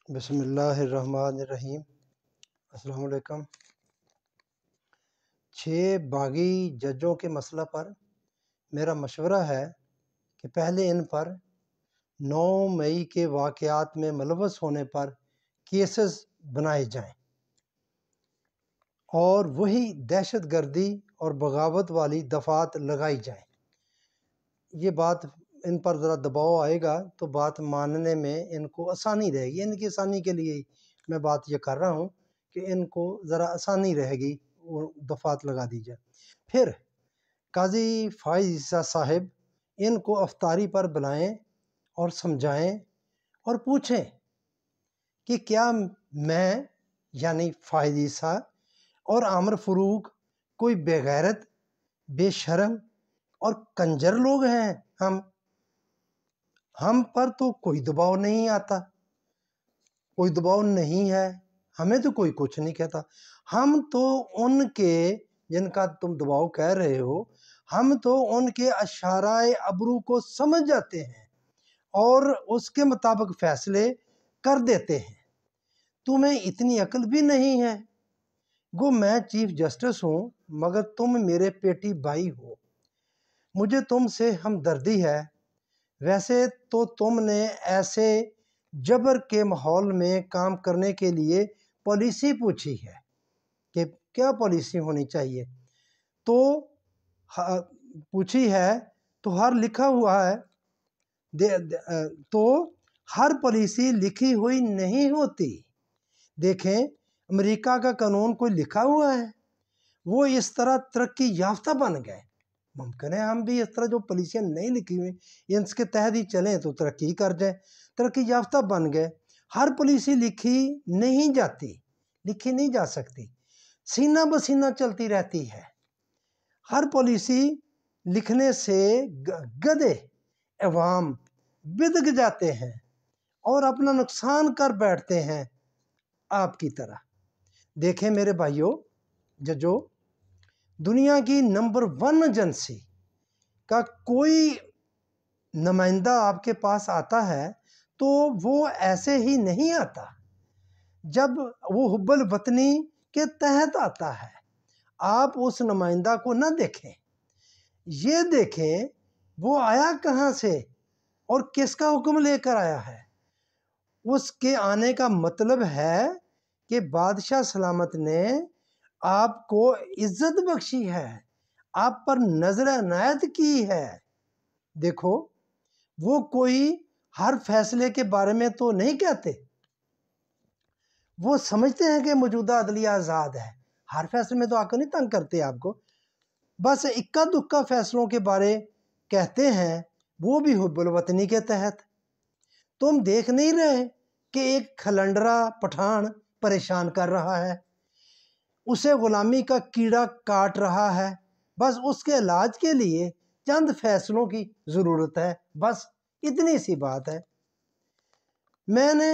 بسم اللہ الرحمن الرحیم۔ السلام علیکم۔ 6 باغی ججوں کے مسئلہ پر میرا مشورہ ہے کہ پہلے ان پر 9 مئی کے واقعات میں ملوث ہونے پر کیسز بنائے جائیں اور وہی دہشت گردی اور بغاوت والی دفعات لگائی جائیں۔ یہ بات ان پر ذرا دباؤ آئے گا تو بات ماننے میں ان کو آسانی رہے گی۔ ان کی آسانی کے لیے میں بات یہ کر رہا ہوں کہ ان کو ذرا آسانی رہے گی، وہ دفعات لگا دی جائے۔ پھر قاضی فائز عیسیٰ صاحب ان کو افطاری پر بلائیں اور سمجھائیں اور پوچھیں کہ کیا میں یعنی فائز عیسیٰ اور عامر فروغ کوئی بے غیرت، بے شرم اور کنجر لوگ ہیں؟ ہم پر تو کوئی دباؤ نہیں آتا، کوئی دباؤ نہیں ہے، ہمیں تو کوئی کچھ نہیں کہتا۔ ہم تو ان کے جن کا تم دباؤ کہہ رہے ہو، ہم تو ان کے اشارہ ابرو کو سمجھ جاتے ہیں اور اس کے مطابق فیصلے کر دیتے ہیں۔ تمہیں اتنی عقل بھی نہیں ہے۔ گو میں چیف جسٹس ہوں مگر تم میرے پیٹی بھائی ہو، مجھے تم سے ہمدردی ہے۔ ویسے تو تم نے ایسے جبر کے ماحول میں کام کرنے کے لیے پالیسی پوچھی ہے کہ کیا پالیسی ہونی چاہیے، تو پوچھی ہے تو ہر لکھا ہوا ہے، تو ہر پالیسی لکھی ہوئی نہیں ہوتی۔ دیکھیں امریکہ کا قانون کوئی لکھا ہوا ہے؟ وہ اس طرح ترقی یافتہ بن گئے۔ ممکن ہے ہم بھی اس طرح جو پالیسیاں نہیں لکھی ہوئی ان کے تحت ہی چلیں تو ترقی کر جائیں، ترقی یافتہ بن گئے۔ ہر پالیسی لکھی نہیں جاتی، لکھی نہیں جا سکتی، سینہ بسینہ چلتی رہتی ہے۔ ہر پالیسی لکھنے سے گدھے عوام بدک جاتے ہیں اور اپنا نقصان کر بیٹھتے ہیں آپ کی طرح۔ دیکھیں میرے بھائیوں ججوں، دنیا کی نمبر 1 ایجنسی کا کوئی نمائندہ آپ کے پاس آتا ہے تو وہ ایسے ہی نہیں آتا، جب وہ حب الوطنی کے تحت آتا ہے۔ آپ اس نمائندہ کو نہ دیکھیں، یہ دیکھیں وہ آیا کہاں سے اور کس کا حکم لے کر آیا ہے۔ اس کے آنے کا مطلب ہے کہ بادشاہ سلامت نے آپ کو عزت بخشی ہے، آپ پر نظر عنایت کی ہے۔ دیکھو وہ کوئی ہر فیصلے کے بارے میں تو نہیں کہتے، وہ سمجھتے ہیں کہ موجودہ عدلیہ آزاد ہے، ہر فیصلے میں تو آ کر نہیں تنگ کرتے آپ کو، بس اکا دکا فیصلوں کے بارے کہتے ہیں، وہ بھی حب الوطنی کے تحت۔ تم دیکھ نہیں رہے کہ ایک کھلنڈرا پٹھان پریشان کر رہا ہے، اسے غلامی کا کیڑا کاٹ رہا ہے، بس اس کے علاج کے لیے چند فیصلوں کی ضرورت ہے، بس اتنی سی بات ہے۔ میں نے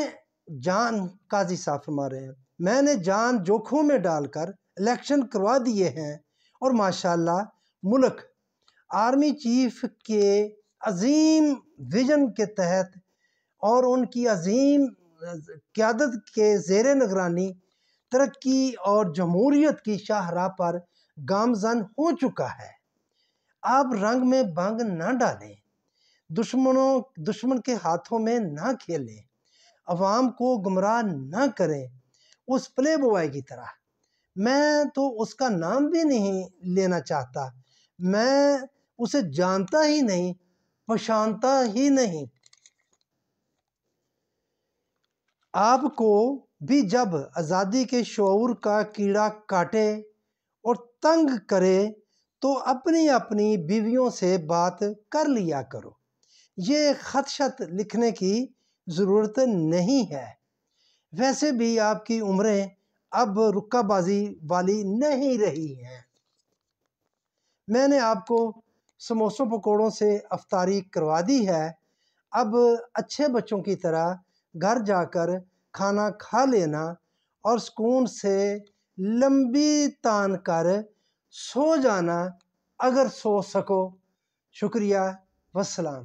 جان قاضی صاحب فرما رہے ہیں، میں نے جان جوکھوں میں ڈال کر الیکشن کروا دیے ہیں اور ماشاءاللہ ملک آرمی چیف کے عظیم ویژن کے تحت اور ان کی عظیم قیادت کے زیر نگرانی ترقی اور جمہوریت کی شاہراہ پر گامزن ہو چکا ہے۔ آپ رنگ میں بنگ نہ ڈالیں، دشمن کے ہاتھوں میں نہ کھیلیں، عوام کو گمراہ نہ کریں اس پلے بوائے کی طرح۔ میں تو اس کا نام بھی نہیں لینا چاہتا، میں اسے جانتا ہی نہیں، پہچانتا ہی نہیں۔ آپ کو بھی جب آزادی کے شعور کا کیڑا کاٹے اور تنگ کرے تو اپنی اپنی بیویوں سے بات کر لیا کرو، یہ خط شت لکھنے کی ضرورت نہیں ہے۔ ویسے بھی آپ کی عمریں اب رکا بازی والی نہیں رہی ہیں۔ میں نے آپ کو سموسوں پکوڑوں سے افطاری کروا دی ہے، اب اچھے بچوں کی طرح گھر جا کر کھانا کھا لینا اور سکون سے لمبی تان کر سو جانا اگر سو سکو۔ شکریہ، والسلام۔